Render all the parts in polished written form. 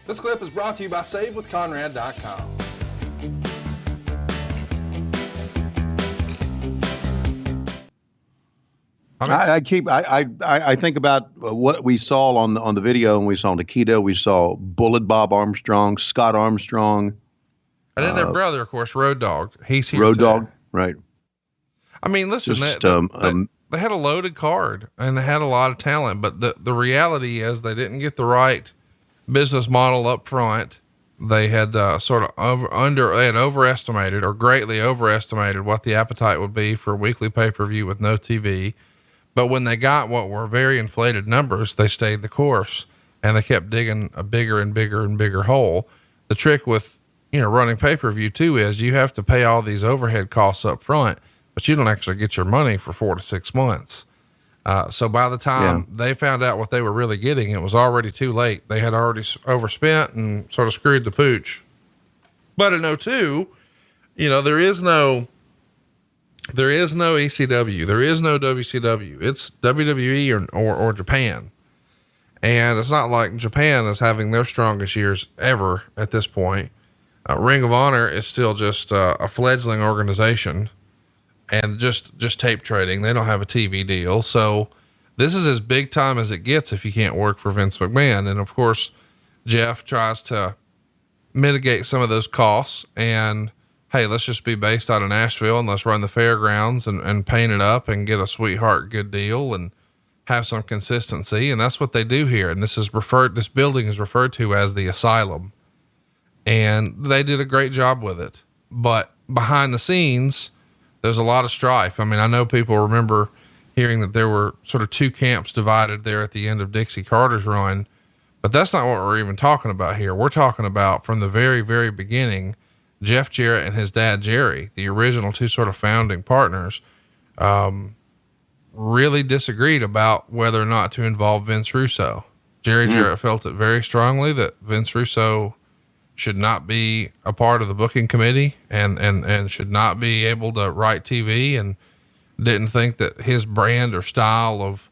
This clip is brought to you by SaveWithConrad.com. I think about what we saw on the video, and we saw Nikita, we saw Bullet Bob Armstrong, Scott Armstrong, and then their brother, of course, Road Dogg. He's here. Road too. Dogg, right? I mean, listen, they had a loaded card and they had a lot of talent, but the reality is they didn't get the right business model up front. They had they had overestimated or greatly overestimated what the appetite would be for a weekly pay-per-view with no TV. But when they got what were very inflated numbers, they stayed the course and they kept digging a bigger and bigger and bigger hole. The trick with, running pay-per-view too, is you have to pay all these overhead costs up front, but you don't actually get your money for 4 to 6 months. So by the time they found out what they were really getting, it was already too late. They had already overspent and sort of screwed the pooch. But in 02, there is no ECW. There is no WCW. It's WWE or Japan. And it's not like Japan is having their strongest years ever at this point. Ring of Honor is still just a fledgling organization and just tape trading. They don't have a TV deal. So this is as big time as it gets if you can't work for Vince McMahon. And of course, Jeff tries to mitigate some of those costs and, hey, let's just be based out of Nashville and let's run the fairgrounds and paint it up and get a sweetheart good deal and have some consistency. And that's what they do here. And this building is referred to as the Asylum. And they did a great job with it. But behind the scenes, there's a lot of strife. I mean, I know people remember hearing that there were sort of two camps divided there at the end of Dixie Carter's run, but that's not what we're even talking about here. We're talking about from the very, very beginning, Jeff Jarrett and his dad, Jerry, the original two sort of founding partners, really disagreed about whether or not to involve Vince Russo. Jerry Jarrett felt it very strongly that Vince Russo should not be a part of the booking committee and should not be able to write TV, and didn't think that his brand or style of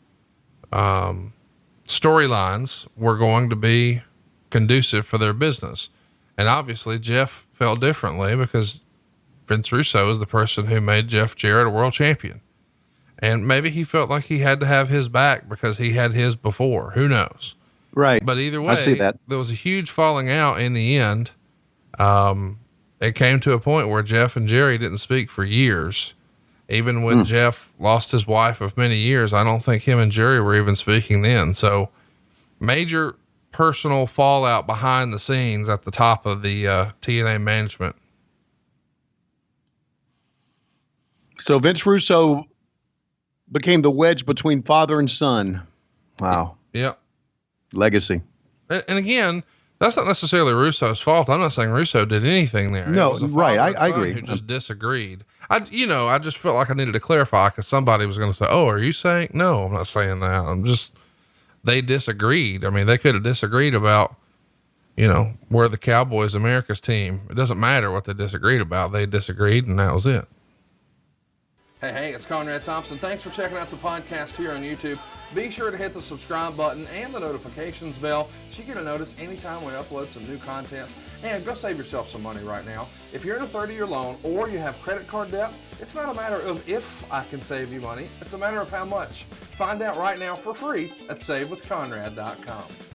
storylines were going to be conducive for their business. And obviously Jeff felt differently because Vince Russo is the person who made Jeff Jarrett a world champion. And maybe he felt like he had to have his back because he had his before. Who knows? Right. But either way, I see that. There was a huge falling out in the end. It came to a point where Jeff and Jerry didn't speak for years. Even when Jeff lost his wife of many years, I don't think him and Jerry were even speaking then. So major personal fallout behind the scenes at the top of the TNA management. So Vince Russo became the wedge between father and son. Wow. Yep. Legacy. And again, that's not necessarily Russo's fault. I'm not saying Russo did anything there. No, right. I agree. Who just disagreed. I just felt like I needed to clarify because somebody was going to say, "Oh, are you saying?" No, I'm not saying that. They disagreed. I mean, they could have disagreed about, we're the Cowboys, America's team. It doesn't matter what they disagreed about. They disagreed and that was it. Hey, it's Conrad Thompson. Thanks for checking out the podcast here on YouTube. Be sure to hit the subscribe button and the notifications bell so you get a notice anytime we upload some new content. And go save yourself some money right now. If you're in a 30-year loan or you have credit card debt, it's not a matter of if I can save you money. It's a matter of how much. Find out right now for free at SaveWithConrad.com.